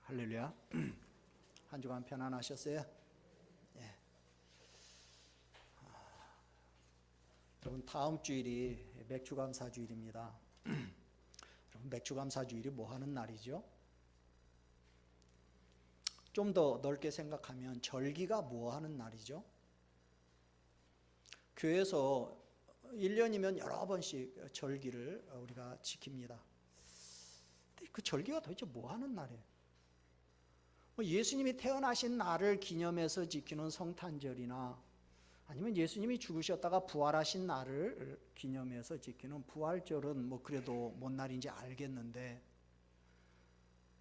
할렐루야. 한 주간 편안하셨어요? 예. 여러분, 다음 주일이 맥주감사주일입니다. 여러분, 맥주감사주일이 뭐 하는 날이죠? 좀 더 넓게 생각하면 절기가 뭐 하는 날이죠? 교회에서 1년이면 여러 번씩 절기를 우리가 지킵니다. 그 절기가 도대체 뭐 하는 날이에요? 예수님이 태어나신 날을 기념해서 지키는 성탄절이나 아니면 예수님이 죽으셨다가 부활하신 날을 기념해서 지키는 부활절은 뭐 그래도 뭔 날인지 알겠는데,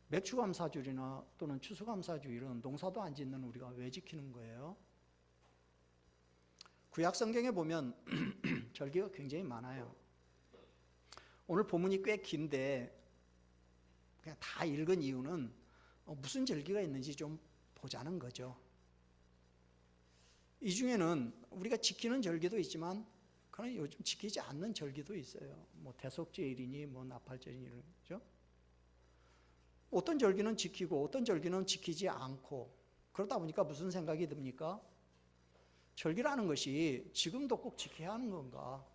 맥주감사주일이나 또는 추수감사주일은 농사도 안 짓는 우리가 왜 지키는 거예요? 구약 성경에 보면 절기가 굉장히 많아요. 오늘 본문이 꽤 긴데 그냥 다 읽은 이유는 무슨 절기가 있는지 좀 보자는 거죠. 이 중에는 우리가 지키는 절기도 있지만 그러나 요즘 지키지 않는 절기도 있어요. 뭐 대속죄일이니 뭐 나팔절이니 이런 거죠. 어떤 절기는 지키고 어떤 절기는 지키지 않고, 그러다 보니까 무슨 생각이 듭니까? 절기라는 것이 지금도 꼭 지켜야 하는 건가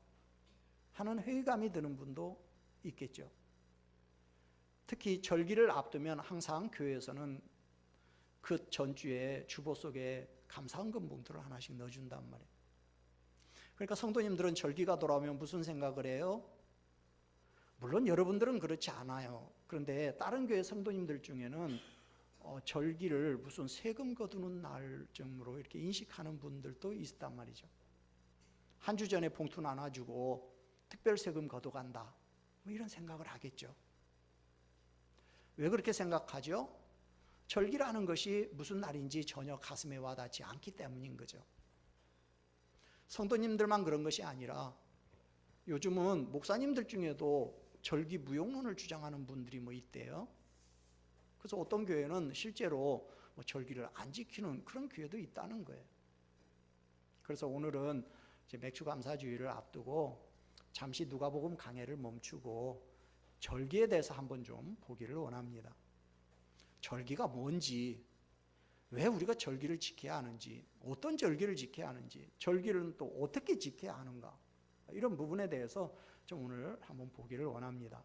하는 회의감이 드는 분도 있겠죠. 특히 절기를 앞두면 항상 교회에서는 그 전주에 주보 속에 감사헌금 봉투를 하나씩 넣어준단 말이에요. 그러니까 성도님들은 절기가 돌아오면 무슨 생각을 해요? 물론 여러분들은 그렇지 않아요. 그런데 다른 교회 성도님들 중에는 절기를 무슨 세금 거두는 날쯤으로 이렇게 인식하는 분들도 있단 말이죠. 한 주 전에 봉투 나눠주고 특별 세금 거둬간다, 뭐 이런 생각을 하겠죠. 왜 그렇게 생각하죠? 절기라는 것이 무슨 날인지 전혀 가슴에 와닿지 않기 때문인 거죠. 성도님들만 그런 것이 아니라 요즘은 목사님들 중에도 절기 무용론을 주장하는 분들이 뭐 있대요. 그래서 어떤 교회는 실제로 뭐 절기를 안 지키는 그런 교회도 있다는 거예요. 그래서 오늘은 이제 맥주감사주일을 앞두고 잠시 누가복음 강해를 멈추고 절기에 대해서 한번 좀 보기를 원합니다. 절기가 뭔지, 왜 우리가 절기를 지켜야 하는지, 어떤 절기를 지켜야 하는지, 절기를 또 어떻게 지켜야 하는가, 이런 부분에 대해서 좀 오늘 한번 보기를 원합니다.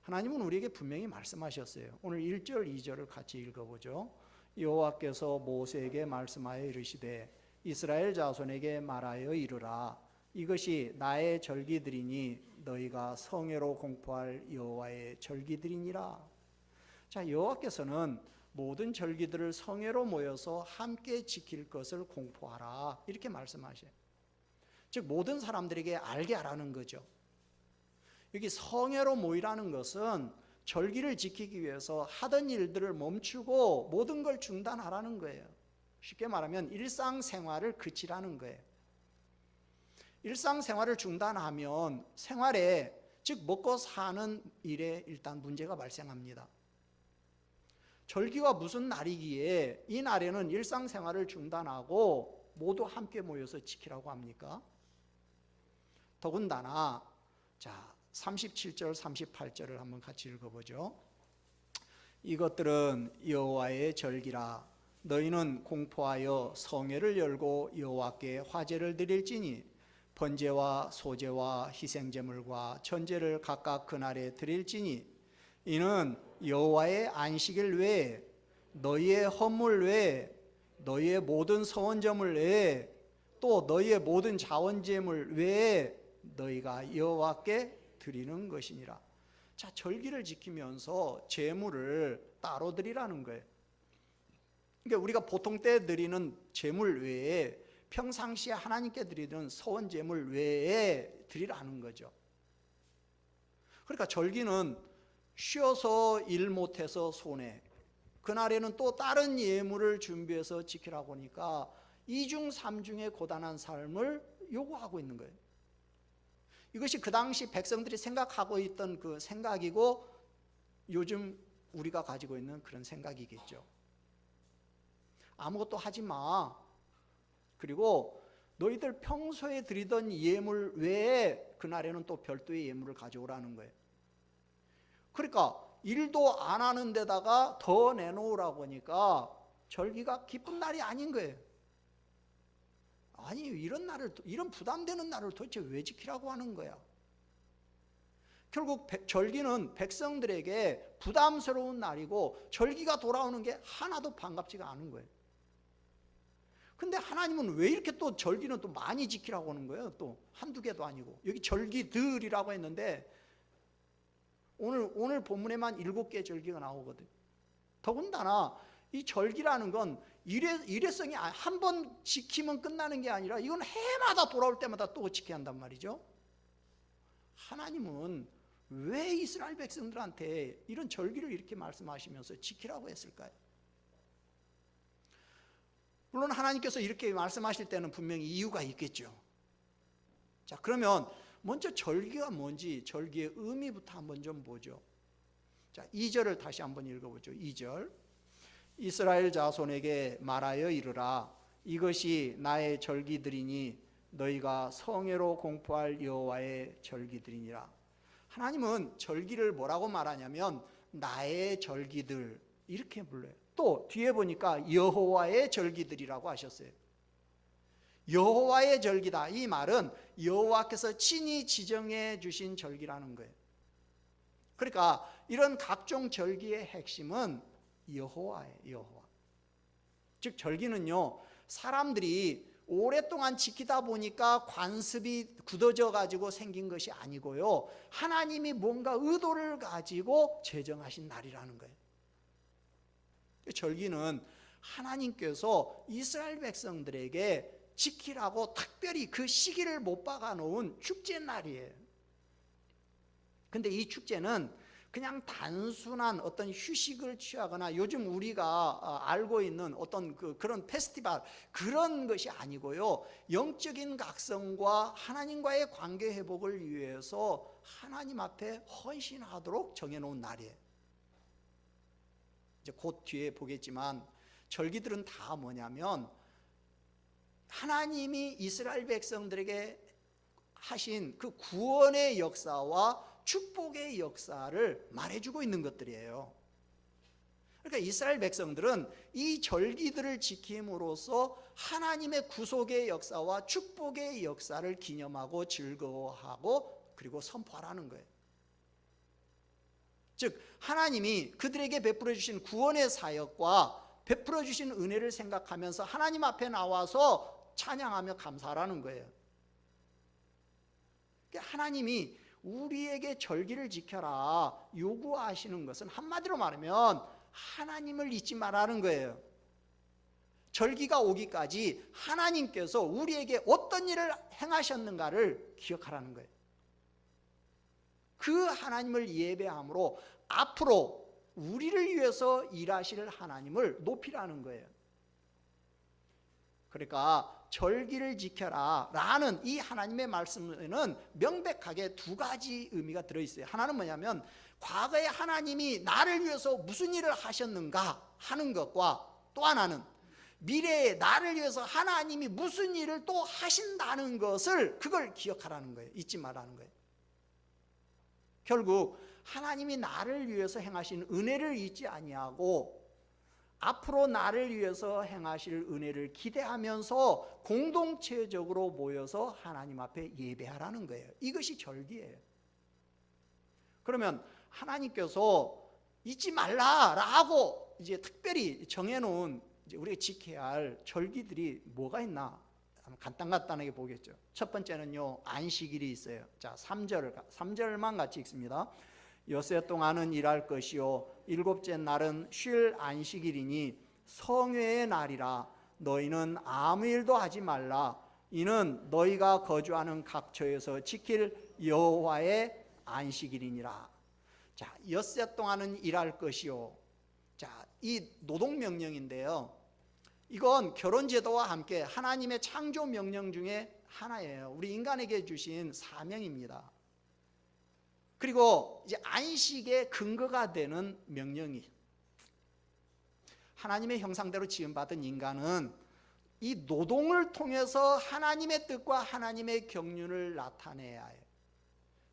하나님은 우리에게 분명히 말씀하셨어요. 오늘 1절, 2절을 같이 읽어보죠. 여호와께서 모세에게 말씀하여 이르시되 이스라엘 자손에게 말하여 이르라. 이것이 나의 절기들이니 너희가 성회로 공포할 여호와의 절기들이니라. 자, 여호와께서는 모든 절기들을 성회로 모여서 함께 지킬 것을 공포하라, 이렇게 말씀하셔요. 즉 모든 사람들에게 알게 하라는 거죠. 여기 성회로 모이라는 것은 절기를 지키기 위해서 하던 일들을 멈추고 모든 걸 중단하라는 거예요. 쉽게 말하면 일상생활을 그치라는 거예요. 일상생활을 중단하면 생활에, 즉 먹고 사는 일에 일단 문제가 발생합니다. 절기가 무슨 날이기에 이 날에는 일상생활을 중단하고 모두 함께 모여서 지키라고 합니까? 더군다나 자 37절 38절을 한번 같이 읽어보죠. 이것들은 여호와의 절기라. 너희는 공포하여 성회를 열고 여호와께 화제를 드릴지니 번제와 소제와 희생제물과 전제를 각각 그날에 드릴지니 이는 여호와의 안식일 외에 너희의 헌물 외에 너희의 모든 서원제물 외에 또 너희의 모든 자원제물 외에 너희가 여호와께 드리는 것이니라. 자, 절기를 지키면서 제물을 따로 드리라는 거예요. 그러니까 우리가 보통 때 드리는 제물 외에 평상시에 하나님께 드리는 서원제물 외에 드리라는 거죠. 그러니까 절기는 쉬어서 일 못해서 손해, 그날에는 또 다른 예물을 준비해서 지키라고 하니까 이중 삼중의 고단한 삶을 요구하고 있는 거예요. 이것이 그 당시 백성들이 생각하고 있던 그 생각이고 요즘 우리가 가지고 있는 그런 생각이겠죠. 아무것도 하지 마. 그리고 너희들 평소에 드리던 예물 외에 그날에는 또 별도의 예물을 가져오라는 거예요. 그러니까 일도 안 하는 데다가 더 내놓으라고 하니까 절기가 기쁜 날이 아닌 거예요. 아니, 이런 부담되는 날을 도대체 왜 지키라고 하는 거야? 결국 절기는 백성들에게 부담스러운 날이고 절기가 돌아오는 게 하나도 반갑지가 않은 거예요. 근데 하나님은 왜 이렇게 또 절기는 또 많이 지키라고 하는 거예요? 또 한두 개도 아니고. 여기 절기들이라고 했는데 오늘 본문에만 7개 절기가 나오거든. 더군다나 이 절기라는 건 일회성이 한 번 지키면 끝나는 게 아니라 이건 해마다 돌아올 때마다 또 지켜야 한단 말이죠. 하나님은 왜 이스라엘 백성들한테 이런 절기를 이렇게 말씀하시면서 지키라고 했을까요? 물론 하나님께서 이렇게 말씀하실 때는 분명히 이유가 있겠죠. 자, 그러면 먼저 절기가 뭔지 절기의 의미부터 한번 좀 보죠. 자, 2절을 다시 한번 읽어보죠. 2절. 이스라엘 자손에게 말하여 이르라. 이것이 나의 절기들이니 너희가 성회로 공포할 여호와의 절기들이니라. 하나님은 절기를 뭐라고 말하냐면 나의 절기들 이렇게 불러요. 또 뒤에 보니까 여호와의 절기들이라고 하셨어요. 여호와의 절기다. 이 말은 여호와께서 친히 지정해 주신 절기라는 거예요. 그러니까 이런 각종 절기의 핵심은 여호와예요. 여호와. 즉 절기는요, 사람들이 오랫동안 지키다 보니까 관습이 굳어져 가지고 생긴 것이 아니고요, 하나님이 뭔가 의도를 가지고 제정하신 날이라는 거예요. 절기는 하나님께서 이스라엘 백성들에게 지키라고 특별히 그 시기를 못 박아 놓은 축제 날이에요. 근데 이 축제는 그냥 단순한 어떤 휴식을 취하거나 요즘 우리가 알고 있는 어떤 그런 페스티벌 그런 것이 아니고요, 영적인 각성과 하나님과의 관계 회복을 위해서 하나님 앞에 헌신하도록 정해놓은 날이에요. 이제 곧 뒤에 보겠지만 절기들은 다 뭐냐면 하나님이 이스라엘 백성들에게 하신 그 구원의 역사와 축복의 역사를 말해주고 있는 것들이에요. 그러니까 이스라엘 백성들은 이 절기들을 지킴으로써 하나님의 구속의 역사와 축복의 역사를 기념하고 즐거워하고 그리고 선포하라는 거예요. 즉 하나님이 그들에게 베풀어 주신 구원의 사역과 베풀어 주신 은혜를 생각하면서 하나님 앞에 나와서 찬양하며 감사하라는 거예요. 그러니까 하나님이 우리에게 절기를 지켜라 요구하시는 것은 한마디로 말하면 하나님을 잊지 말라는 거예요. 절기가 오기까지 하나님께서 우리에게 어떤 일을 행하셨는가를 기억하라는 거예요. 그 하나님을 예배함으로 앞으로 우리를 위해서 일하실 하나님을 높이라는 거예요. 그러니까 절기를 지켜라 라는 이 하나님의 말씀에는 명백하게 두 가지 의미가 들어있어요. 하나는 뭐냐면 과거에 하나님이 나를 위해서 무슨 일을 하셨는가 하는 것과, 또 하나는 미래에 나를 위해서 하나님이 무슨 일을 또 하신다는 것을 그걸 기억하라는 거예요. 잊지 말라는 거예요. 결국 하나님이 나를 위해서 행하신 은혜를 잊지 아니하고 앞으로 나를 위해서 행하실 은혜를 기대하면서 공동체적으로 모여서 하나님 앞에 예배하라는 거예요. 이것이 절기예요. 그러면 하나님께서 잊지 말라라고 이제 특별히 정해놓은 이제 우리가 지켜야 할 절기들이 뭐가 있나 간단하게 보겠죠. 첫 번째는요, 안식일이 있어요. 자, 3절만 같이 읽습니다. 여세 동안은 일할 것이요 일곱째 날은 쉴 안식일이니 성회의 날이라. 너희는 아무 일도 하지 말라. 이는 너희가 거주하는 각처에서 지킬 여호와의 안식일이니라. 자, 엿새 동안은 일할 것이요. 자, 이 노동 명령인데요, 이건 결혼제도와 함께 하나님의 창조 명령 중에 하나예요. 우리 인간에게 주신 사명입니다. 그리고 이제 안식의 근거가 되는 명령이, 하나님의 형상대로 지음받은 인간은 이 노동을 통해서 하나님의 뜻과 하나님의 경륜을 나타내야 해요.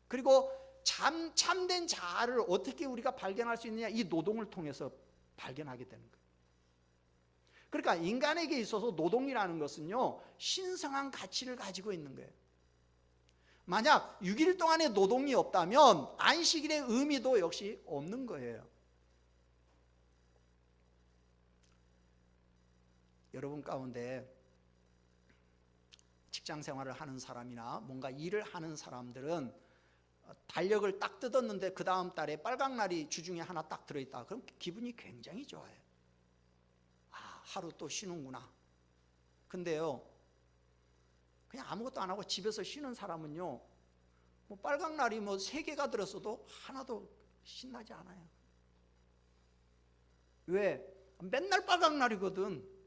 그리고 참된 자아를 어떻게 우리가 발견할 수 있느냐? 이 노동을 통해서 발견하게 되는 거예요. 그러니까 인간에게 있어서 노동이라는 것은요, 신성한 가치를 가지고 있는 거예요. 만약 6일 동안의 노동이 없다면 안식일의 의미도 역시 없는 거예요. 여러분 가운데 직장 생활을 하는 사람이나 뭔가 일을 하는 사람들은 달력을 딱 뜯었는데 그 다음 달에 빨강날이 주중에 하나 딱 들어있다. 그럼 기분이 굉장히 좋아요. 아, 하루 또 쉬는구나. 근데요, 그냥 아무것도 안 하고 집에서 쉬는 사람은요, 뭐 빨강날이 뭐 3개가 들었어도 하나도 신나지 않아요. 왜? 맨날 빨강날이거든.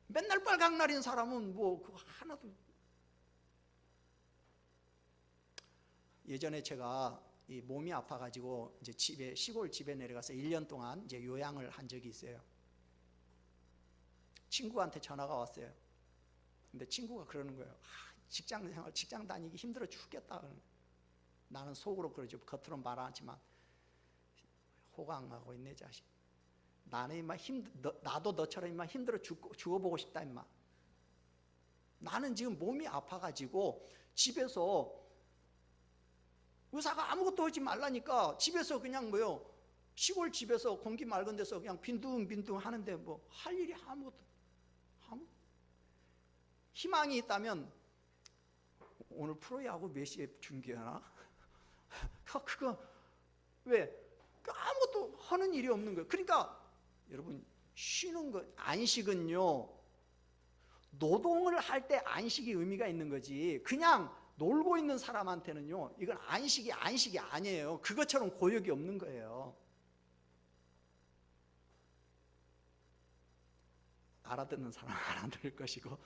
맨날 빨강날인 사람은 뭐 그거 하나도. 예전에 제가 이 몸이 아파가지고 이제 시골 집에 내려가서 1년 동안 이제 요양을 한 적이 있어요. 친구한테 전화가 왔어요. 근데 친구가 그러는 거예요. 직장 다니기 힘들어 죽겠다. 나는 속으로 그러죠. 겉으로는 말 안 하지만 호강하고 있네 자식. 나는 임마 나도 너처럼 임마 힘들어 죽어보고 싶다 임마. 나는 지금 몸이 아파가지고 집에서 의사가 아무것도 하지 말라니까 집에서 그냥 뭐요, 시골 집에서 공기 맑은 데서 그냥 빈둥빈둥 하는데 뭐 할 일이 아무것도. 희망이 있다면 오늘 프로야구 몇 시에 중계하나? 그거 왜? 아무것도 하는 일이 없는 거예요. 그러니까 여러분, 쉬는 것, 안식은요, 노동을 할 때 안식이 의미가 있는 거지, 그냥 놀고 있는 사람한테는요, 이건 안식이 아니에요. 그것처럼 고역이 없는 거예요. 알아듣는 사람은 알아들을 것이고.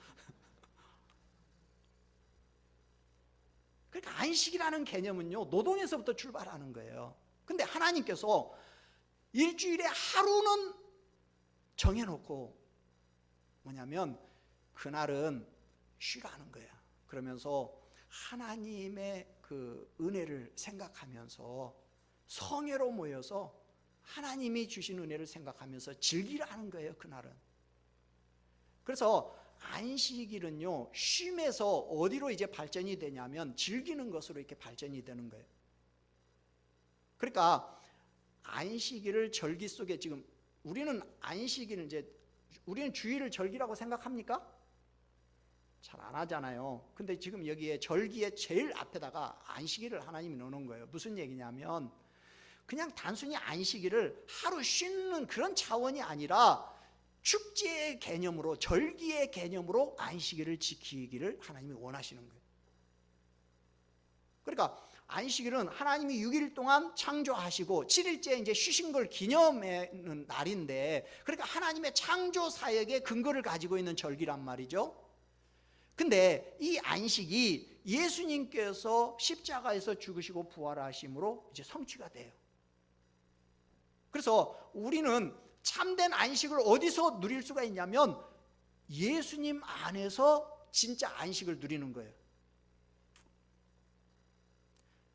그러니까 안식이라는 개념은요, 노동에서부터 출발하는 거예요. 근데 하나님께서 일주일에 하루는 정해놓고 뭐냐면 그날은 쉬라는 거야. 그러면서 하나님의 그 은혜를 생각하면서 성회로 모여서 하나님이 주신 은혜를 생각하면서 즐기라는 거예요, 그날은. 그래서 안식일은요, 쉼에서 어디로 이제 발전이 되냐면 즐기는 것으로 이렇게 발전이 되는 거예요. 그러니까 안식일을 절기 속에 지금 우리는 안식일을 이제 우리는 주일을 절기라고 생각합니까? 잘 안 하잖아요. 근데 지금 여기에 절기의 제일 앞에다가 안식일을 하나님이 넣는 거예요. 무슨 얘기냐면 그냥 단순히 안식일을 하루 쉬는 그런 차원이 아니라 축제의 개념으로, 절기의 개념으로 안식일을 지키기를 하나님이 원하시는 거예요. 그러니까 안식일은 하나님이 6일 동안 창조하시고 7일째 이제 쉬신 걸 기념하는 날인데, 그러니까 하나님의 창조 사역의 근거를 가지고 있는 절기란 말이죠. 근데 이 안식이 예수님께서 십자가에서 죽으시고 부활하심으로 이제 성취가 돼요. 그래서 우리는 참된 안식을 어디서 누릴 수가 있냐면 예수님 안에서 진짜 안식을 누리는 거예요.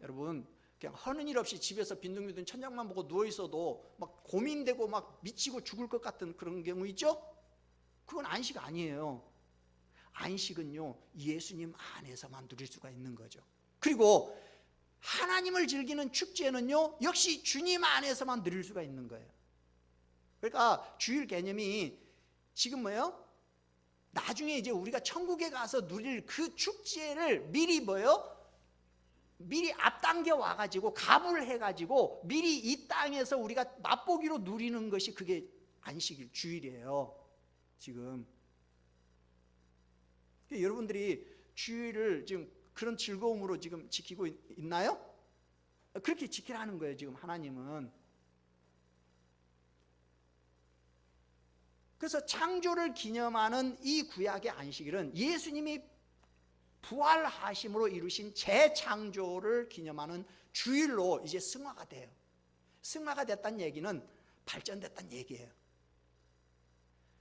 여러분, 그냥 하는 일 없이 집에서 빈둥빈둥 천장만 보고 누워있어도 막 고민되고 막 미치고 죽을 것 같은 그런 경우 있죠? 그건 안식 아니에요. 안식은요, 예수님 안에서만 누릴 수가 있는 거죠. 그리고 하나님을 즐기는 축제는요, 역시 주님 안에서만 누릴 수가 있는 거예요. 그러니까 주일 개념이 지금 뭐예요? 나중에 이제 우리가 천국에 가서 누릴 그 축제를 미리 뭐예요? 미리 앞당겨 와가지고 갑을 해가지고 미리 이 땅에서 우리가 맛보기로 누리는 것이 그게 안식일, 주일이에요. 지금 여러분들이 주일을 지금 그런 즐거움으로 지금 지키고 있나요? 그렇게 지키라는 거예요, 지금 하나님은. 그래서 창조를 기념하는 이 구약의 안식일은 예수님이 부활하심으로 이루신 재창조를 기념하는 주일로 이제 승화가 돼요. 승화가 됐다는 얘기는 발전됐다는 얘기예요.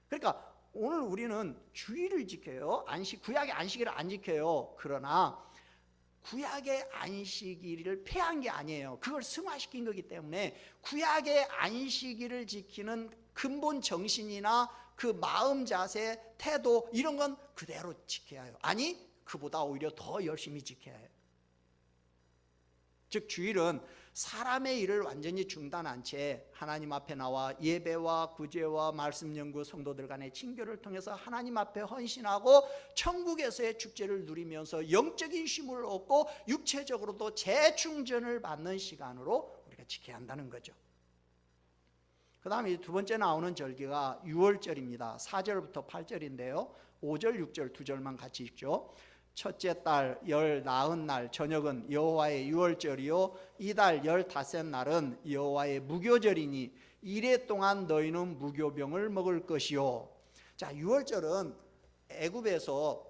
그러니까 오늘 우리는 주일을 지켜요. 구약의 안식일을 안 지켜요. 그러나 구약의 안식일을 폐한 게 아니에요. 그걸 승화시킨 거기 때문에 구약의 안식일을 지키는 근본 정신이나 그 마음 자세, 태도 이런 건 그대로 지켜야 해요. 아니 그보다 오히려 더 열심히 지켜야 해요. 즉 주일은 사람의 일을 완전히 중단한 채 하나님 앞에 나와 예배와 구제와 말씀 연구, 성도들 간의 친교를 통해서 하나님 앞에 헌신하고 천국에서의 축제를 누리면서 영적인 쉼을 얻고 육체적으로도 재충전을 받는 시간으로 우리가 지켜야 한다는 거죠. 그 다음에 두 번째 나오는 절기가 유월절입니다. 4절부터 8절인데요 5절 6절 두 절만 같이 읽죠. 첫째 달 열 나흔 날 저녁은 여호와의 유월절이요 이달 15날은 여호와의 무교절이니 이래 동안 너희는 무교병을 먹을 것이요. 자, 유월절은 애굽에서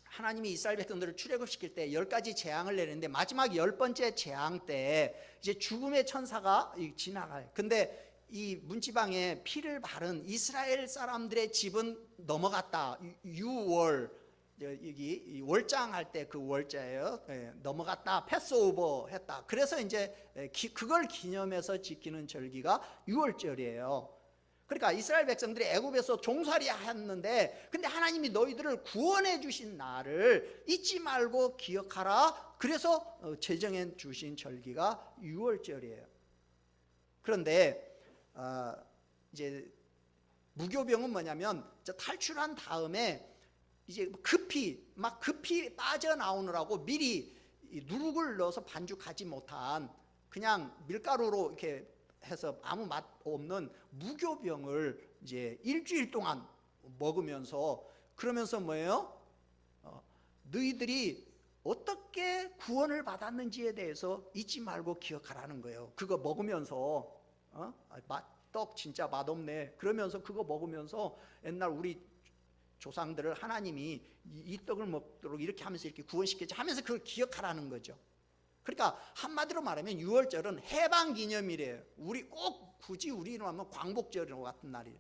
하나님이 이스라엘 백성들을 출애굽시킬 때 10가지 재앙을 내리는데 마지막 10번째 재앙 때 이제 죽음의 천사가 지나가요. 근데 이 문지방에 피를 바른 이스라엘 사람들의 집은 넘어갔다. 유월, 여기 월장 할 때 그 월자예요. 넘어갔다, 패스오버 했다. 그래서 이제 그걸 기념해서 지키는 절기가 유월절이에요. 그러니까 이스라엘 백성들이 애굽에서 종살이 했는데 근데 하나님이 너희들을 구원해 주신 날을 잊지 말고 기억하라. 그래서 제정해 주신 절기가 유월절이에요. 그런데 이제 무교병은 뭐냐면 탈출한 다음에 이제 급히 빠져나오느라고 미리 누룩을 넣어서 반죽하지 못한 그냥 밀가루로 이렇게 해서 아무 맛 없는 무교병을 이제 일주일 동안 먹으면서 그러면서 뭐예요? 너희들이 어떻게 구원을 받았는지에 대해서 잊지 말고 기억하라는 거예요. 그거 먹으면서 떡 진짜 맛없네 그러면서 그거 먹으면서 옛날 우리 조상들을 하나님이 이 떡을 먹도록 이렇게 하면서 이렇게 구원시켰지 하면서 그걸 기억하라는 거죠. 그러니까 한마디로 말하면 유월절은 해방기념일이에요. 우리 꼭 굳이 우리로 하면 광복절 같은 날이에요.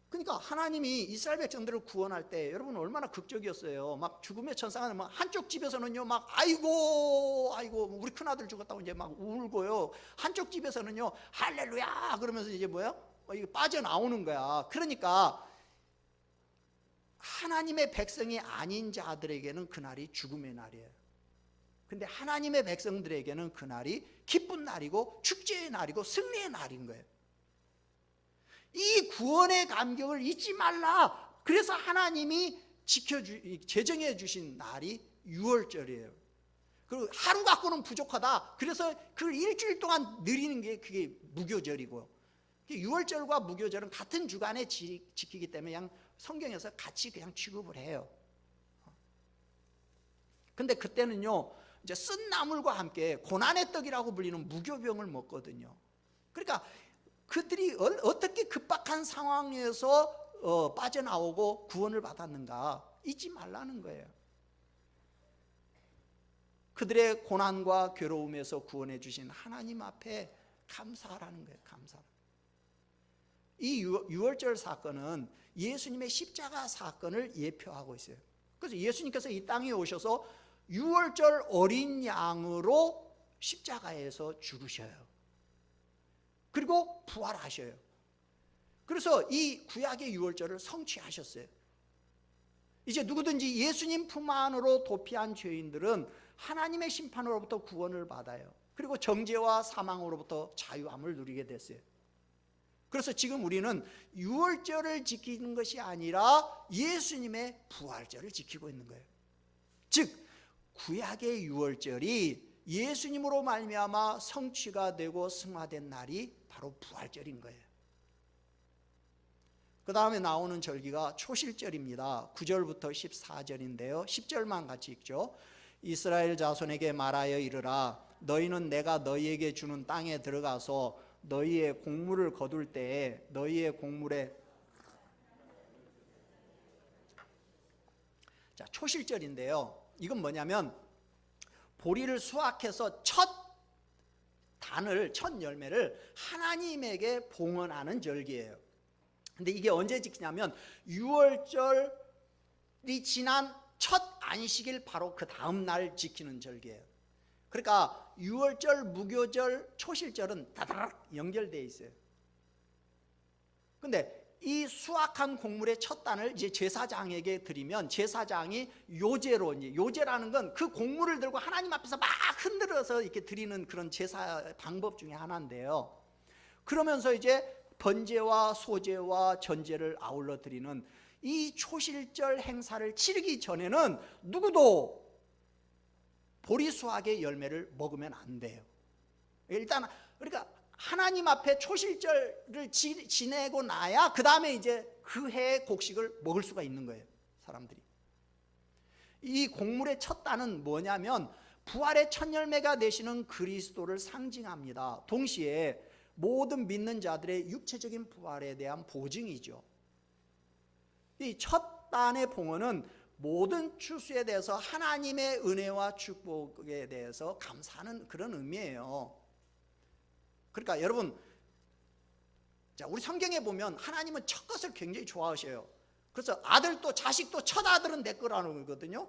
그러니까 하나님이 이스라엘 백성들을 구원할 때 여러분 얼마나 극적이었어요. 막 죽음의 천사가 막 한쪽 집에서는요 막 아이고 우리 큰아들 죽었다고 이제 막 울고요. 한쪽 집에서는요 할렐루야 그러면서 이제 뭐예요? 이게 빠져나오는 거야. 그러니까 하나님의 백성이 아닌 자들에게는 그날이 죽음의 날이에요. 근데 하나님의 백성들에게는 그날이 기쁜 날이고 축제의 날이고 승리의 날인 거예요. 이 구원의 감격을 잊지 말라. 그래서 하나님이 제정해 주신 날이 유월절이에요. 그리고 하루 갖고는 부족하다. 그래서 그걸 일주일 동안 누리는 게 그게 무교절이고 유월절과 무교절은 같은 주간에 지키기 때문에 그냥 성경에서 같이 그냥 취급을 해요. 근데 그때는요 이제 쓴 나물과 함께 고난의 떡이라고 불리는 무교병을 먹거든요. 그러니까 그들이 어떻게 급박한 상황에서 빠져나오고 구원을 받았는가 잊지 말라는 거예요. 그들의 고난과 괴로움에서 구원해 주신 하나님 앞에 감사하라는 거예요. 감사하라. 이 유월절 사건은 예수님의 십자가 사건을 예표하고 있어요. 그래서 예수님께서 이 땅에 오셔서 유월절 어린 양으로 십자가에서 죽으셔요. 그리고 부활하셔요. 그래서 이 구약의 유월절을 성취하셨어요. 이제 누구든지 예수님 품 안으로 도피한 죄인들은 하나님의 심판으로부터 구원을 받아요. 그리고 정죄와 사망으로부터 자유함을 누리게 됐어요. 그래서 지금 우리는 유월절을 지키는 것이 아니라 예수님의 부활절을 지키고 있는 거예요. 즉 구약의 유월절이 예수님으로 말미암아 성취가 되고 승화된 날이 바로 부활절인 거예요. 그 다음에 나오는 절기가 초실절입니다. 9절부터 14절인데요 10절만 같이 읽죠. 이스라엘 자손에게 말하여 이르라. 너희는 내가 너희에게 주는 땅에 들어가서 너희의 곡물을 거둘 때에 너희의 곡물에 자 초실절인데요 이건 뭐냐면 보리를 수확해서 첫 단을 첫 열매를 하나님에게 봉헌하는 절기예요. 근데 이게 언제 지키냐면 유월절 지난 첫 안식일 바로 그 다음 날 지키는 절기예요. 그러니까 유월절, 무교절, 초실절은 다다닥 연결되어 있어요. 근데 이 수확한 곡물의 첫 단을 이제 제사장에게 드리면 제사장이 요제로, 이제 요제라는 건 그 곡물을 들고 하나님 앞에서 막 흔들어서 이렇게 드리는 그런 제사 방법 중에 하나인데요. 그러면서 이제 번제와 소제와 전제를 아울러 드리는 이 초실절 행사를 치르기 전에는 누구도 보리수확의 열매를 먹으면 안 돼요. 일단 그러니까 하나님 앞에 초실절을 지내고 나야 그 다음에 이제 그 해의 곡식을 먹을 수가 있는 거예요, 사람들이. 이 곡물의 첫 단은 뭐냐면 부활의 첫 열매가 되시는 그리스도를 상징합니다. 동시에 모든 믿는 자들의 육체적인 부활에 대한 보증이죠. 이 첫 단의 봉헌은 모든 추수에 대해서 하나님의 은혜와 축복에 대해서 감사하는 그런 의미예요. 그러니까 여러분, 자, 우리 성경에 보면 하나님은 첫 것을 굉장히 좋아하셔요. 그래서 아들도 자식도 첫 아들은 내 거라는 거거든요.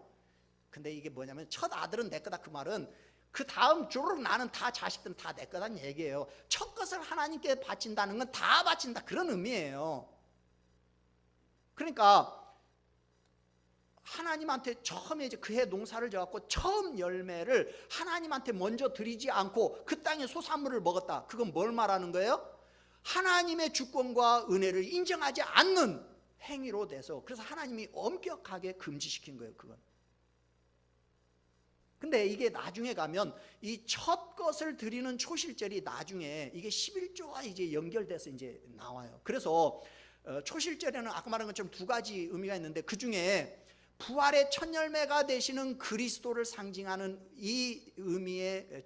근데 이게 뭐냐면 첫 아들은 내 거다, 그 말은 그 다음 주로 나는 다 자식들은 다 내 거다는 얘기예요. 첫 것을 하나님께 바친다는 건 다 바친다, 그런 의미예요. 그러니까 하나님한테 처음에 이제 그해 농사를 져갖고 처음 열매를 하나님한테 먼저 드리지 않고 그 땅의 소산물을 먹었다. 그건 뭘 말하는 거예요? 하나님의 주권과 은혜를 인정하지 않는 행위로 돼서, 그래서 하나님이 엄격하게 금지시킨 거예요, 그건. 근데 이게 나중에 가면 이 첫 것을 드리는 초실절이 나중에 이게 11조와 이제 연결돼서 이제 나와요. 그래서 초실절에는 아까 말한 것처럼 두 가지 의미가 있는데, 그 중에 부활의 첫 열매가 되시는 그리스도를 상징하는 이 의미의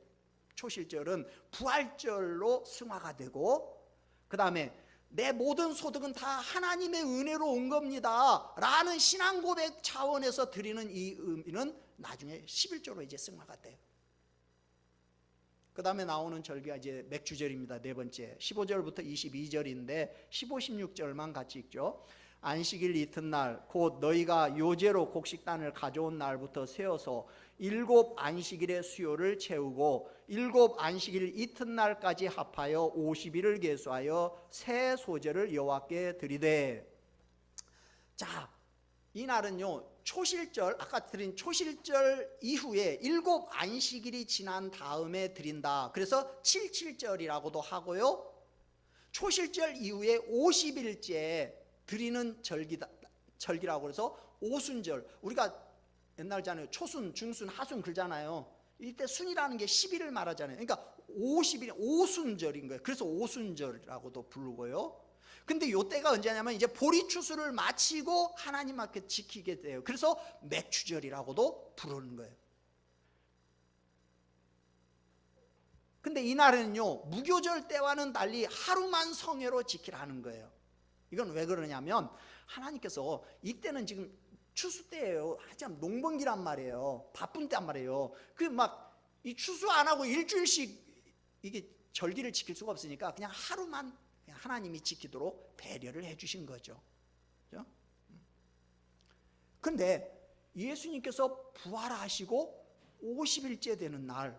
초실절은 부활절로 승화가 되고, 그 다음에 내 모든 소득은 다 하나님의 은혜로 온 겁니다 라는 신앙 고백 차원에서 드리는 이 의미는 나중에 11조로 이제 승화가 돼요. 그 다음에 나오는 절기가 이제 맥주절입니다. 네 번째 15절부터 22절인데 15, 16절만 같이 읽죠. 안식일 이튿날 곧 너희가 요제로 곡식단을 가져온 날부터 세어서 7 안식일의 수요를 채우고 7 안식일 이튿날까지 합하여 50일을 계수하여 새 소제를 여호와께 드리되. 자, 이 날은요 초실절, 아까 드린 초실절 이후에 7 안식일이 지난 다음에 드린다. 그래서 77절이라고도 하고요, 초실절 이후에 50일째 드리는 절기라고 해서 오순절, 우리가 옛날잖아요, 초순, 중순, 하순 그러잖아요. 이때 순이라는 게 10일을 말하잖아요. 그러니까 50일, 오순절인 거예요. 그래서 오순절이라고도 부르고요. 근데 요때가 언제냐면 이제 보리 추수를 마치고 하나님 앞에 지키게 돼요. 그래서 맥추절이라고도 부르는 거예요. 근데 이날은요 무교절 때와는 달리 하루만 성회로 지키라는 거예요. 이건 왜 그러냐면 하나님께서 이때는 지금 추수 때예요. 하지만 농번기란 말이에요. 바쁜 때란 말이에요. 그 막 이 추수 안 하고 일주일씩 이게 절기를 지킬 수가 없으니까 그냥 하루만 그냥 하나님이 지키도록 배려를 해주신 거죠. 그렇죠? 근데 예수님께서 부활하시고 50일째 되는 날,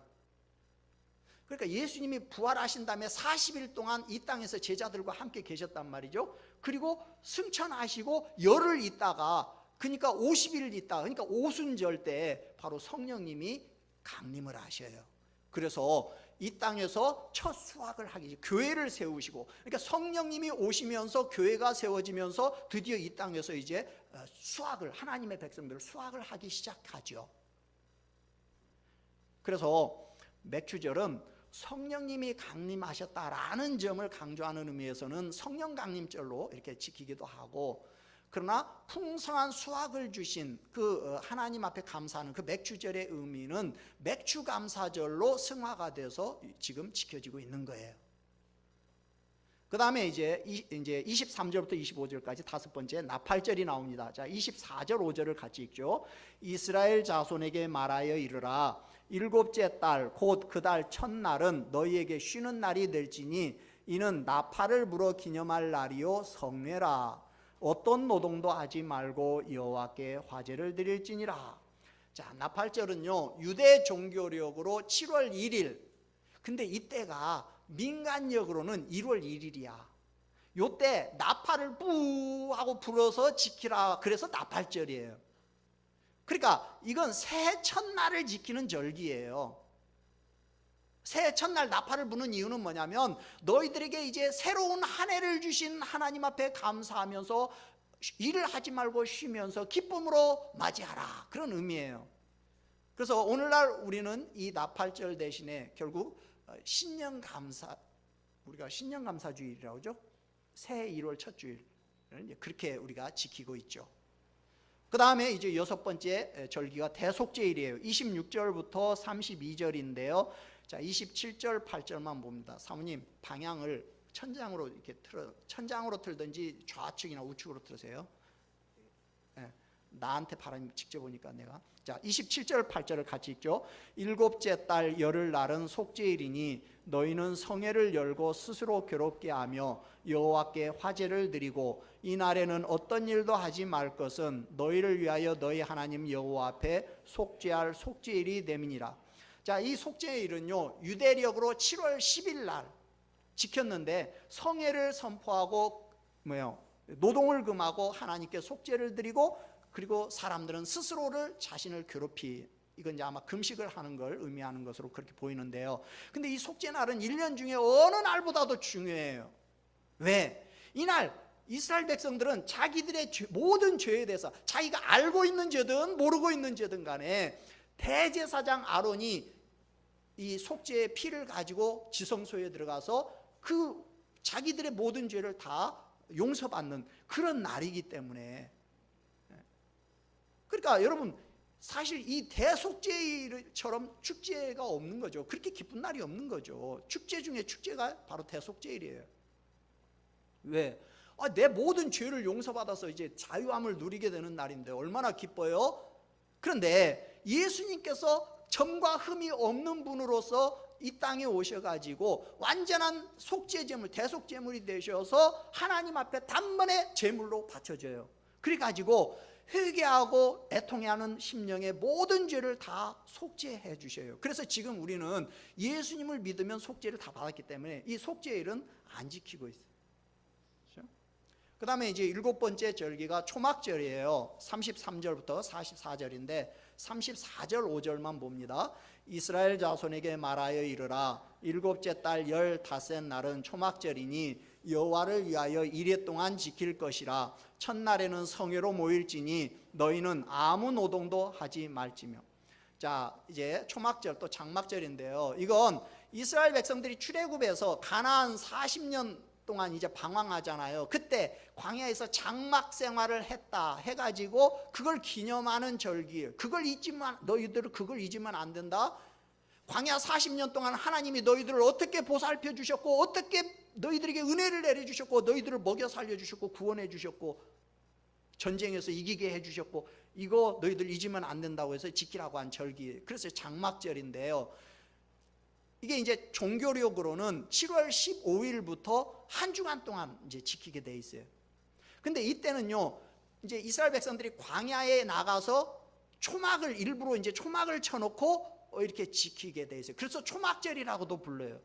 그러니까 예수님이 부활하신 다음에 40일 동안 이 땅에서 제자들과 함께 계셨단 말이죠. 그리고 승천하시고 열흘 있다가, 그러니까 50일 있다가, 그러니까 오순절 때 바로 성령님이 강림을 하셔요. 그래서 이 땅에서 첫 수확을 하기, 교회를 세우시고, 그러니까 성령님이 오시면서 교회가 세워지면서 드디어 이 땅에서 이제 수확을, 하나님의 백성들을 수확을 하기 시작하죠. 그래서 맥추절은 성령님이 강림하셨다라는 점을 강조하는 의미에서는 성령 강림절로 이렇게 지키기도 하고, 그러나 풍성한 수확을 주신 그 하나님 앞에 감사하는 그 맥추절의 의미는 맥추감사절로 승화가 돼서 지금 지켜지고 있는 거예요. 그 다음에 이제 23절부터 25절까지 다섯 번째 나팔절이 나옵니다. 자, 24절 5절을 같이 읽죠. 이스라엘 자손에게 말하여 이르라. 7째 달 곧 그 달 첫날은 너희에게 쉬는 날이 될지니 이는 나팔을 불어 기념할 날이요 성례라. 어떤 노동도 하지 말고 여호와께 화제를 드릴지니라. 자, 나팔절은요 유대 종교력으로 7월 1일, 근데 이때가 민간력으로는 1월 1일이야. 요때 나팔을 뿌 하고 불어서 지키라, 그래서 나팔절이에요. 그러니까 이건 새해 첫날을 지키는 절기예요. 새해 첫날 나팔을 부는 이유는 뭐냐면 너희들에게 이제 새로운 한 해를 주신 하나님 앞에 감사하면서 일을 하지 말고 쉬면서 기쁨으로 맞이하라, 그런 의미예요. 그래서 오늘날 우리는 이 나팔절 대신에 결국 신년감사, 우리가 신년감사주일이라고 하죠. 새해 1월 첫 주일, 그렇게 우리가 지키고 있죠. 그 다음에 이제 6번째 절기가 대속죄일이에요. 26절부터 32절인데요. 자, 27절 8절만 봅니다. 사모님 방향을 천장으로 이렇게 천장으로 틀든지 좌측이나 우측으로 틀으세요. 네, 나한테 바람이 직접 오니까 내가. 자, 27절 8절을 같이 읽죠. 일곱째 달 열흘 날은 속죄일이니 너희는 성회를 열고 스스로 괴롭게 하며 여호와께 화제를 드리고 이 날에는 어떤 일도 하지 말 것은 너희를 위하여 너희 하나님 여호와 앞에 속죄할 속죄일이 됨이니라. 자, 이 속죄일은요 유대력으로 7월 10일 날 지켰는데 성회를 선포하고 노동을 금하고 하나님께 속죄를 드리고, 그리고 사람들은 스스로를 자신을 이건 이제 아마 금식을 하는 걸 의미하는 것으로 그렇게 보이는데요. 근데 이 속죄날은 1년 중에 어느 날보다도 중요해요. 왜? 이날 이스라엘 백성들은 자기들의 모든 죄에 대해서 자기가 알고 있는 죄든 모르고 있는 죄든 간에 대제사장 아론이 이 속죄의 피를 가지고 지성소에 들어가서 그 자기들의 모든 죄를 다 용서받는 그런 날이기 때문에, 그러니까 여러분 사실 이 대속죄일처럼 축제가 없는 거죠. 그렇게 기쁜 날이 없는 거죠. 축제 중에 축제가 바로 대속죄일이에요. 왜? 내 모든 죄를 용서받아서 이제 자유함을 누리게 되는 날인데 얼마나 기뻐요? 그런데 예수님께서 점과 흠이 없는 분으로서 이 땅에 오셔가지고 완전한 속죄제물, 대속제물이 되셔서 하나님 앞에 단번에 제물로 바쳐져요. 그래가지고 회개하고 애통해하는 심령의 모든 죄를 다 속죄해 주셔요. 그래서 지금 우리는 예수님을 믿으면 속죄를 다 받았기 때문에 이 속죄일은 안 지키고 있어요. 그 다음에 이제 7번째 절기가 초막절이에요. 33절부터 44절인데 34절 5절만 봅니다. 이스라엘 자손에게 말하여 이르라. 일곱째 달 15째 날은 초막절이니 여호와를 위하여 이레 동안 지킬 것이라. 첫날에는 성회로 모일지니 너희는 아무 노동도 하지 말지며. 자, 이제 초막절 또 장막절인데요. 이건 이스라엘 백성들이 출애굽에서 가나안 40년 동안 이제 방황하잖아요. 그때 광야에서 장막 생활을 했다 해가지고 그걸 기념하는 절기예요. 너희들은 그걸 잊으면 안 된다. 광야 40년 동안 하나님이 너희들을 어떻게 보살펴 주셨고, 어떻게 너희들에게 은혜를 내려주셨고, 너희들을 먹여 살려주셨고, 구원해 주셨고, 전쟁에서 이기게 해주셨고, 이거 너희들 잊으면 안 된다고 해서 지키라고 한 절기예요. 그래서 장막절인데요. 이게 이제 종교력으로는 7월 15일부터 한 주간 동안 이제 지키게 돼 있어요. 근데 이때는요, 이제 이스라엘 백성들이 광야에 나가서 일부러 이제 초막을 쳐놓고 이렇게 지키게 돼 있어요. 그래서 초막절이라고도 불러요.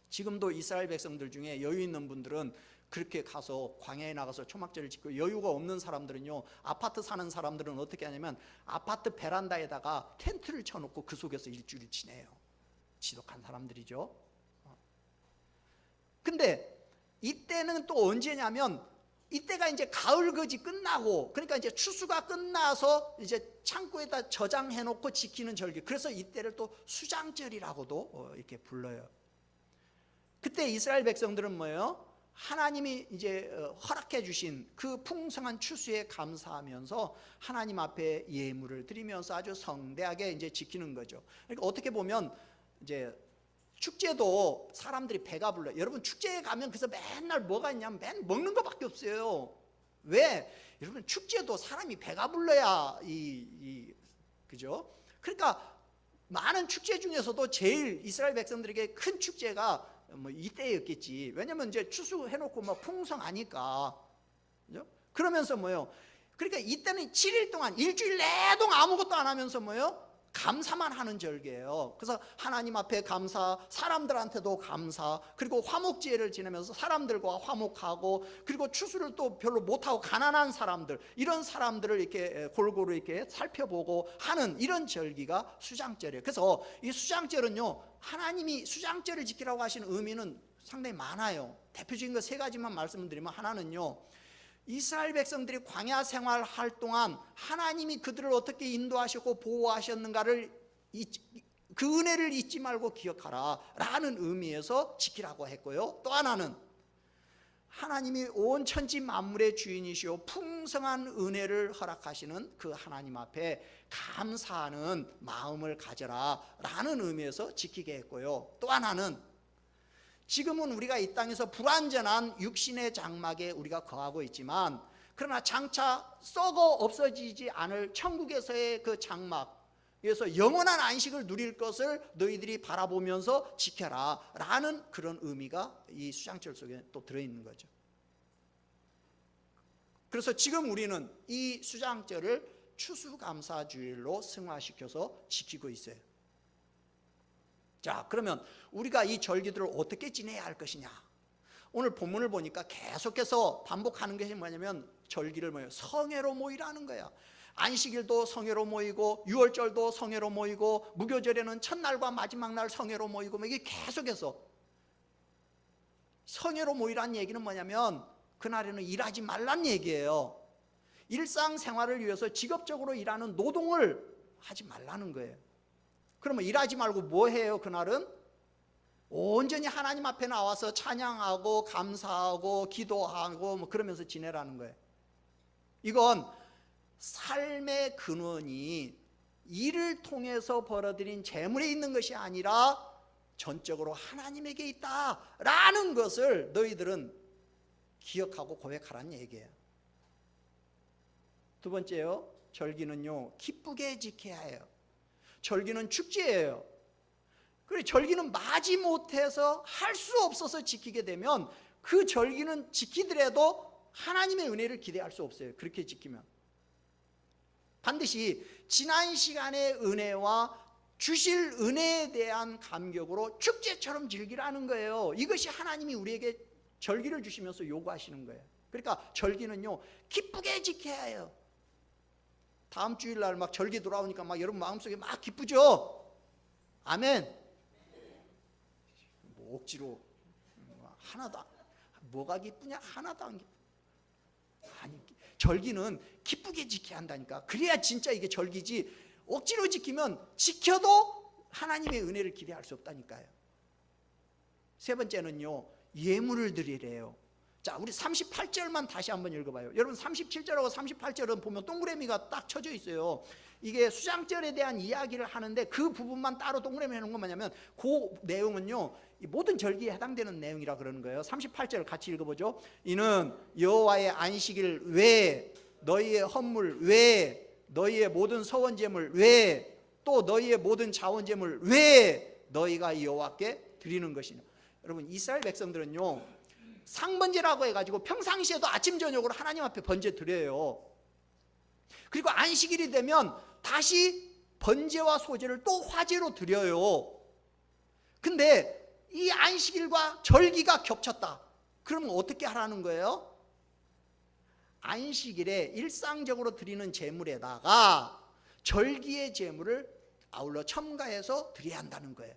지금도 이스라엘 백성들 중에 여유 있는 분들은 그렇게 가서 광야에 나가서 초막절을 지키고, 여유가 없는 사람들은요, 아파트 사는 사람들은 어떻게 하냐면 아파트 베란다에다가 텐트를 쳐놓고 그 속에서 일주일을 지내요. 지독한 사람들이죠. 근데 이때는 또 언제냐면 이때가 이제 가을거지 끝나고, 그러니까 이제 추수가 끝나서 이제 창고에다 저장해 놓고 지키는 절기. 그래서 이때를 또 수장절이라고도 이렇게 불러요. 그때 이스라엘 백성들은 뭐예요? 하나님이 이제 허락해 주신 그 풍성한 추수에 감사하면서 하나님 앞에 예물을 드리면서 아주 성대하게 이제 지키는 거죠. 그러니까 어떻게 보면 이제 축제도 사람들이 배가 불러요. 여러분 축제에 가면 그래서 맨날 뭐가 있냐면 맨 먹는 거밖에 없어요. 왜? 여러분 축제도 사람이 배가 불러야 그죠? 그러니까 많은 축제 중에서도 제일 이스라엘 백성들에게 큰 축제가 뭐 이때였겠지. 왜냐면 이제 추수해놓고 막 풍성하니까. 그죠? 그러면서 뭐요? 그러니까 이때는 7일 동안 일주일 내동 아무것도 안 하면서 뭐요? 감사만 하는 절기예요. 그래서 하나님 앞에 감사, 사람들한테도 감사, 그리고 화목제를 지내면서 사람들과 화목하고, 그리고 추수를 또 별로 못하고 가난한 사람들, 이런 사람들을 이렇게 골고루 이렇게 살펴보고 하는 이런 절기가 수장절이에요. 그래서 이 수장절은요, 하나님이 수장절을 지키라고 하시는 의미는 상당히 많아요. 대표적인 거 세 가지만 말씀드리면, 하나는요, 이스라엘 백성들이 광야 생활할 동안 하나님이 그들을 어떻게 인도하셨고 보호하셨는가를, 그 은혜를 잊지 말고 기억하라 라는 의미에서 지키라고 했고요. 또 하나는 하나님이 온 천지 만물의 주인이시오 풍성한 은혜를 허락하시는 그 하나님 앞에 감사하는 마음을 가져라 라는 의미에서 지키게 했고요. 또 하나는 지금은 우리가 이 땅에서 불완전한 육신의 장막에 우리가 거하고 있지만, 그러나 장차 썩어 없어지지 않을 천국에서의 그 장막에서 영원한 안식을 누릴 것을 너희들이 바라보면서 지켜라 라는 그런 의미가 이 수장절 속에 또 들어있는 거죠. 그래서 지금 우리는 이 수장절을 추수감사주일로 승화시켜서 지키고 있어요. 자, 그러면 우리가 이 절기들을 어떻게 지내야 할 것이냐? 오늘 본문을 보니까 계속해서 반복하는 것이 뭐냐면, 절기를 뭐예요? 성회로 모이라는 거야. 안식일도 성회로 모이고, 유월절도 성회로 모이고, 무교절에는 첫날과 마지막 날 성회로 모이고, 이게 계속해서 성회로 모이라는 얘기는 뭐냐면, 그날에는 일하지 말란 얘기예요. 일상생활을 위해서 직업적으로 일하는 노동을 하지 말라는 거예요. 그러면 일하지 말고 뭐 해요? 그날은 온전히 하나님 앞에 나와서 찬양하고 감사하고 기도하고 뭐 그러면서 지내라는 거예요. 이건 삶의 근원이 일을 통해서 벌어들인 재물에 있는 것이 아니라 전적으로 하나님에게 있다라는 것을 너희들은 기억하고 고백하라는 얘기예요. 두 번째요, 절기는요, 기쁘게 지켜야 해요. 절기는 축제예요. 그래, 절기는 마지못해서 할 수 없어서 지키게 되면 그 절기는 지키더라도 하나님의 은혜를 기대할 수 없어요. 그렇게 지키면 반드시 지난 시간의 은혜와 주실 은혜에 대한 감격으로 축제처럼 즐기라는 거예요. 이것이 하나님이 우리에게 절기를 주시면서 요구하시는 거예요. 그러니까 절기는요, 기쁘게 지켜야 해요. 다음 주일날 막 절기 돌아오니까 막 여러분 마음속에 막 기쁘죠? 아멘. 뭐 억지로 하나도 뭐가 기쁘냐? 하나도 안 기쁘. 아니, 절기는 기쁘게 지켜야 한다니까. 그래야 진짜 이게 절기지. 억지로 지키면 지켜도 하나님의 은혜를 기대할 수 없다니까요. 세 번째는요, 예물을 드리래요. 자, 우리 38절만 다시 한번 읽어봐요. 여러분 37절하고 38절은 보면 동그라미가 딱 쳐져 있어요. 이게 수장절에 대한 이야기를 하는데 그 부분만 따로 동그라미 해놓은 건 뭐냐면, 그 내용은요, 모든 절기에 해당되는 내용이라 그러는 거예요. 38절 같이 읽어보죠. 이는 여호와의 안식일 외에 너희의 헌물 외에 너희의 모든 서원제물 외에 또 너희의 모든 자원제물 외에 너희가 여호와께 드리는 것이냐. 여러분 이스라엘 백성들은요, 상번제라고 해가지고 평상시에도 아침 저녁으로 하나님 앞에 번제 드려요. 그리고 안식일이 되면 다시 번제와 소제를 또 화제로 드려요. 근데 이 안식일과 절기가 겹쳤다. 그러면 어떻게 하라는 거예요? 안식일에 일상적으로 드리는 제물에다가 절기의 제물을 아울러 첨가해서 드려야 한다는 거예요.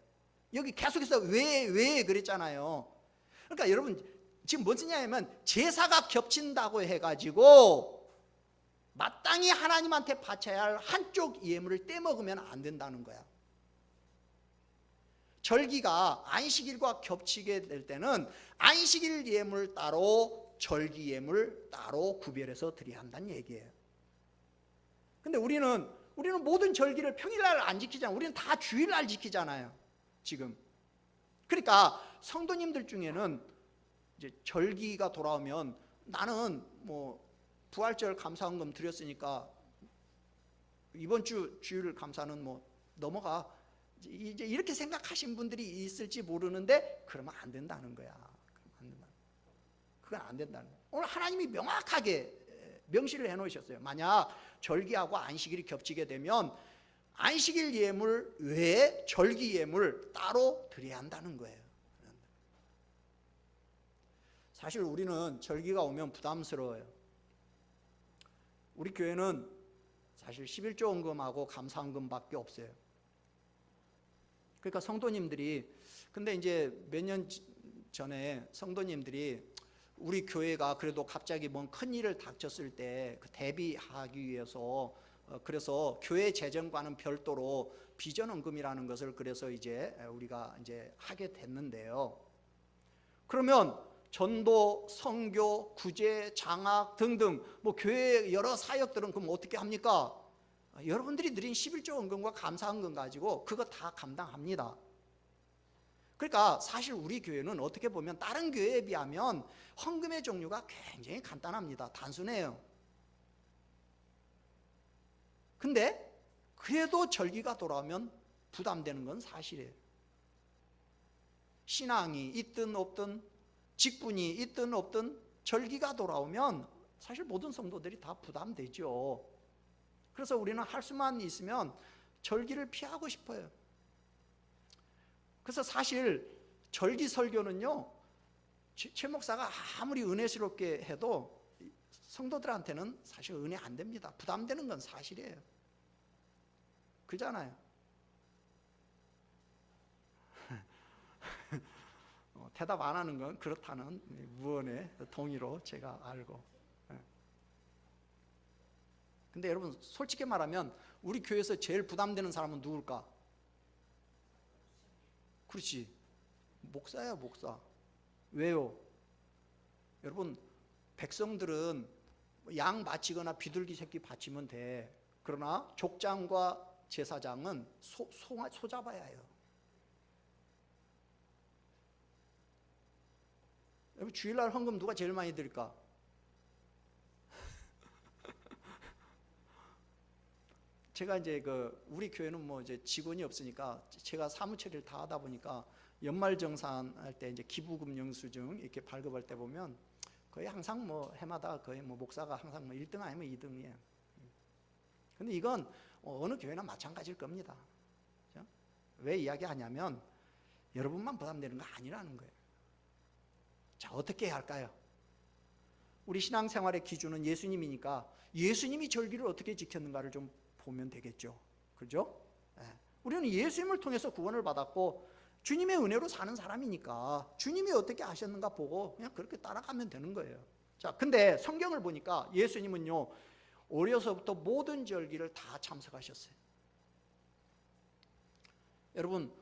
여기 계속해서 왜 그랬잖아요. 그러니까 여러분 지금 무슨 얘기냐면, 제사가 겹친다고 해가지고 마땅히 하나님한테 바쳐야 할 한쪽 예물을 떼먹으면 안 된다는 거야. 절기가 안식일과 겹치게 될 때는 안식일 예물 따로 절기 예물 따로 구별해서 드려야 한다는 얘기예요. 근데 우리는 모든 절기를 평일날 안 지키잖아요. 우리는 다 주일날 지키잖아요 지금. 그러니까 성도님들 중에는 이제 절기가 돌아오면, 나는 뭐 부활절 감사헌금 드렸으니까 이번 주 주일 감사는 뭐 넘어가, 이제 이렇게 생각하신 분들이 있을지 모르는데, 그러면 안 된다는 거야. 그건 안 된다는 거야. 오늘 하나님이 명확하게 명시를 해놓으셨어요. 만약 절기하고 안식일이 겹치게 되면 안식일 예물 외에 절기 예물 따로 드려야 한다는 거예요. 사실 우리는 절기가 오면 부담스러워요. 우리 교회는 사실 11조 헌금하고 감사헌금밖에 없어요. 그러니까 성도님들이, 근데 이제 몇 년 전에 성도님들이 우리 교회가 그래도 갑자기 뭔 큰 일을 닥쳤을 때 그 대비하기 위해서 그래서 교회 재정과는 별도로 비전헌금이라는 것을 그래서 이제 우리가 이제 하게 됐는데요. 그러면 전도, 선교, 구제, 장학 등등 뭐 교회 여러 사역들은 그럼 어떻게 합니까? 여러분들이 드린 11조 헌금과 감사헌금 가지고 그거 다 감당합니다. 그러니까 사실 우리 교회는 어떻게 보면 다른 교회에 비하면 헌금의 종류가 굉장히 간단합니다. 단순해요. 근데 그래도 절기가 돌아오면 부담되는 건 사실이에요. 신앙이 있든 없든 직분이 있든 없든 절기가 돌아오면 사실 모든 성도들이 다 부담되죠. 그래서 우리는 할 수만 있으면 절기를 피하고 싶어요. 그래서 사실 절기 설교는요, 최 목사가 아무리 은혜스럽게 해도 성도들한테는 사실 은혜 안 됩니다. 부담되는 건 사실이에요. 그잖아요. 대답 안 하는 건 그렇다는 무언의 동의로 제가 알고. 근데 여러분 솔직히 말하면 우리 교회에서 제일 부담되는 사람은 누굴까? 그렇지, 목사야, 목사. 왜요? 여러분 백성들은 양 바치거나 비둘기 새끼 바치면 돼. 그러나 족장과 제사장은 소 잡아야 해요. 여러분 주일날 헌금 누가 제일 많이 드릴까? 제가 이제 우리 교회는 뭐 이제 직원이 없으니까 제가 사무처리를 다 하다 보니까 연말정산 할 때 이제 기부금 영수증 이렇게 발급할 때 보면 거의 항상 뭐 해마다 거의 뭐 목사가 항상 뭐 1등 아니면 2등이에요. 근데 이건 어느 교회나 마찬가지일 겁니다. 그렇죠? 왜 이야기하냐면 여러분만 부담되는 거 아니라는 거예요. 자, 어떻게 해야 할까요? 우리 신앙생활의 기준은 예수님이니까 예수님이 절기를 어떻게 지켰는가를 좀 보면 되겠죠. 그죠? 우리는 예수님을 통해서 구원을 받았고 주님의 은혜로 사는 사람이니까 주님이 어떻게 하셨는가 보고 그냥 그렇게 따라가면 되는 거예요. 자, 근데 성경을 보니까 예수님은요, 어려서부터 모든 절기를 다 참석하셨어요. 여러분,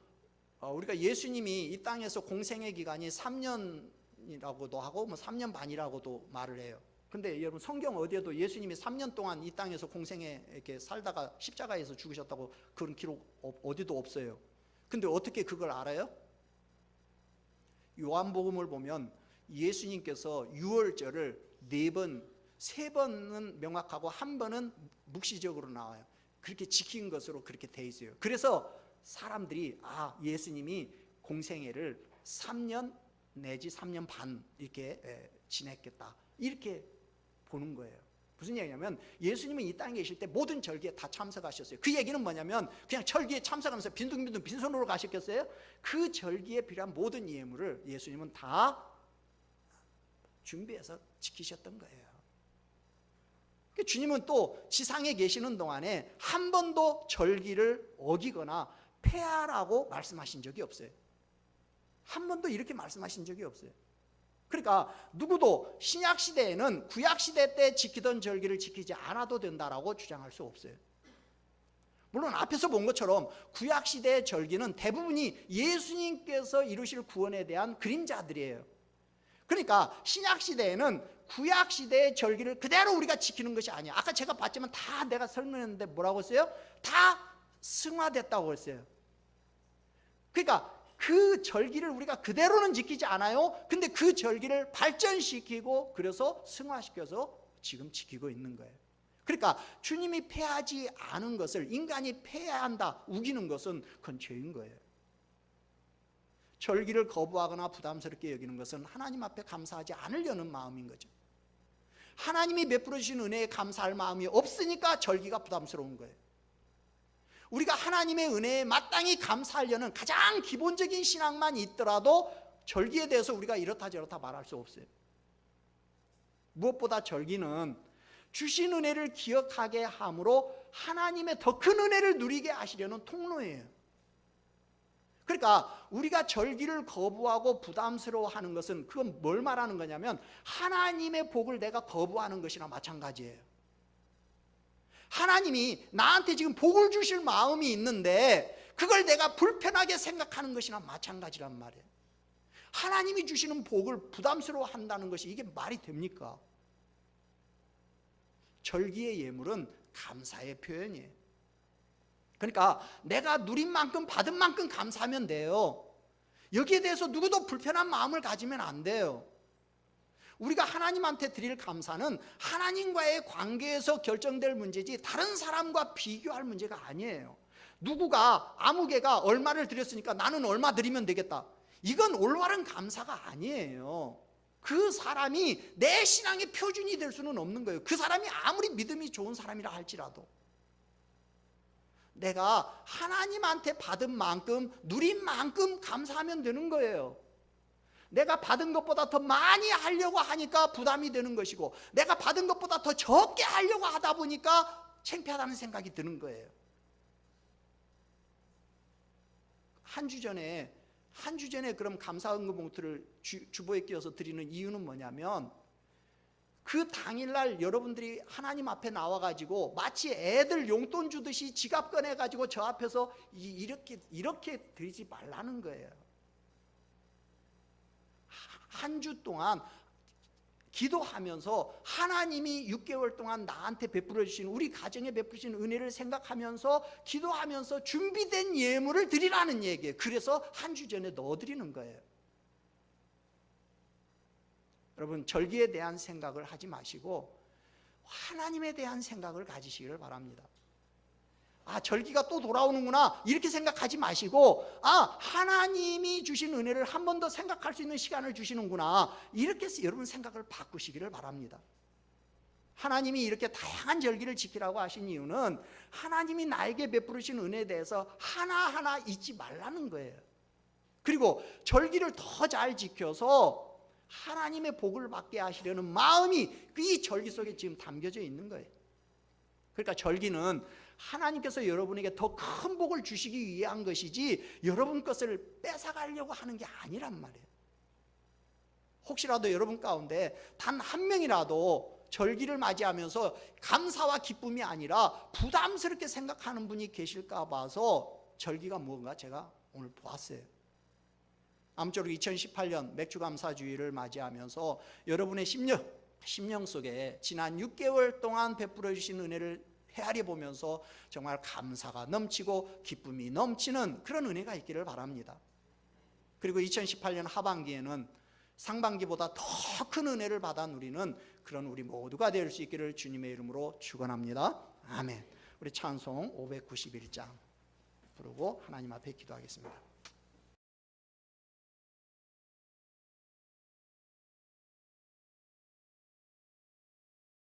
우리가 예수님이 이 땅에서 공생의 기간이 3년이라고도 하고 뭐 3년 반이라고도 말을 해요. 근데 여러분 성경 어디에도 예수님이 3년 동안 이 땅에서 공생에 이렇게 살다가 십자가에서 죽으셨다고 그런 기록 어디도 없어요. 근데 어떻게 그걸 알아요? 요한복음을 보면 예수님께서 유월절을 4번, 3번은 명확하고 1번은 묵시적으로 나와요. 그렇게 지킨 것으로 그렇게 돼 있어요. 그래서 사람들이 예수님이 공생애를 3년 내지 3년 반 이렇게 지냈겠다, 이렇게 보는 거예요. 무슨 얘기냐면 예수님은 이 땅에 계실 때 모든 절기에 다 참석하셨어요. 그 얘기는 뭐냐면 그냥 절기에 참석하면서 빈둥빈둥 빈손으로 가셨겠어요? 그 절기에 필요한 모든 예물을 예수님은 다 준비해서 지키셨던 거예요. 주님은 또 지상에 계시는 동안에 한 번도 절기를 어기거나 폐하라고 말씀하신 적이 없어요. 한 번도 이렇게 말씀하신 적이 없어요. 그러니까 누구도 신약시대에는 구약시대 때 지키던 절기를 지키지 않아도 된다라고 주장할 수 없어요. 물론 앞에서 본 것처럼 구약시대의 절기는 대부분이 예수님께서 이루실 구원에 대한 그림자들이에요. 그러니까 신약시대에는 구약시대의 절기를 그대로 우리가 지키는 것이 아니야. 아까 제가 봤지만 다 내가 설명했는데 뭐라고 했어요? 다 승화됐다고 했어요. 그러니까 그 절기를 우리가 그대로는 지키지 않아요. 근데 그 절기를 발전시키고 그래서 승화시켜서 지금 지키고 있는 거예요. 그러니까 주님이 폐하지 않은 것을 인간이 폐한다, 우기는 것은 그건 죄인 거예요. 절기를 거부하거나 부담스럽게 여기는 것은 하나님 앞에 감사하지 않으려는 마음인 거죠. 하나님이 베풀어 주신 은혜에 감사할 마음이 없으니까 절기가 부담스러운 거예요. 우리가 하나님의 은혜에 마땅히 감사하려는 가장 기본적인 신앙만 있더라도 절기에 대해서 우리가 이렇다 저렇다 말할 수 없어요. 무엇보다 절기는 주신 은혜를 기억하게 함으로 하나님의 더 큰 은혜를 누리게 하시려는 통로예요. 그러니까 우리가 절기를 거부하고 부담스러워하는 것은 그건 뭘 말하는 거냐면 하나님의 복을 내가 거부하는 것이나 마찬가지예요. 하나님이 나한테 지금 복을 주실 마음이 있는데 그걸 내가 불편하게 생각하는 것이나 마찬가지란 말이에요. 하나님이 주시는 복을 부담스러워한다는 것이 이게 말이 됩니까? 절기의 예물은 감사의 표현이에요. 그러니까 내가 누린 만큼 받은 만큼 감사하면 돼요. 여기에 대해서 누구도 불편한 마음을 가지면 안 돼요. 우리가 하나님한테 드릴 감사는 하나님과의 관계에서 결정될 문제지 다른 사람과 비교할 문제가 아니에요. 누구가 아무개가 얼마를 드렸으니까 나는 얼마 드리면 되겠다, 이건 올바른 감사가 아니에요. 그 사람이 내 신앙의 표준이 될 수는 없는 거예요. 그 사람이 아무리 믿음이 좋은 사람이라 할지라도 내가 하나님한테 받은 만큼 누린 만큼 감사하면 되는 거예요. 내가 받은 것보다 더 많이 하려고 하니까 부담이 되는 것이고 내가 받은 것보다 더 적게 하려고 하다 보니까 창피하다는 생각이 드는 거예요. 한 주 전에 그럼 감사헌금 봉투를 주보에 끼워서 드리는 이유는 뭐냐면 그 당일날 여러분들이 하나님 앞에 나와가지고 마치 애들 용돈 주듯이 지갑 꺼내가지고 저 앞에서 이렇게 드리지 말라는 거예요. 한 주 동안 기도하면서 하나님이 6개월 동안 나한테 베풀어 주신 우리 가정에 베풀어 주신 은혜를 생각하면서 기도하면서 준비된 예물을 드리라는 얘기예요. 그래서 한 주 전에 넣어드리는 거예요. 여러분 절기에 대한 생각을 하지 마시고 하나님에 대한 생각을 가지시기를 바랍니다. 아, 절기가 또 돌아오는구나 이렇게 생각하지 마시고 아, 하나님이 주신 은혜를 한 번 더 생각할 수 있는 시간을 주시는구나 이렇게 해서 여러분 생각을 바꾸시기를 바랍니다. 하나님이 이렇게 다양한 절기를 지키라고 하신 이유는 하나님이 나에게 베푸르신 은혜에 대해서 하나하나 잊지 말라는 거예요. 그리고 절기를 더 잘 지켜서 하나님의 복을 받게 하시려는 마음이 이 절기 속에 지금 담겨져 있는 거예요. 그러니까 절기는 하나님께서 여러분에게 더 큰 복을 주시기 위한 것이지 여러분 것을 뺏어가려고 하는 게 아니란 말이에요. 혹시라도 여러분 가운데 단 한 명이라도 절기를 맞이하면서 감사와 기쁨이 아니라 부담스럽게 생각하는 분이 계실까 봐서 절기가 뭔가 제가 오늘 보았어요. 아무쪼록 2018년 맥주감사주의를 맞이하면서 여러분의 심령 속에 지난 6개월 동안 베풀어 주신 은혜를 헤아려 보면서 정말 감사가 넘치고 기쁨이 넘치는 그런 은혜가 있기를 바랍니다. 그리고 2018년 하반기에는 상반기보다 더 큰 은혜를 받아 누리는 그런 우리 모두가 될 수 있기를 주님의 이름으로 축원합니다. 아멘. 우리 찬송 591장 부르고 하나님 앞에 기도하겠습니다.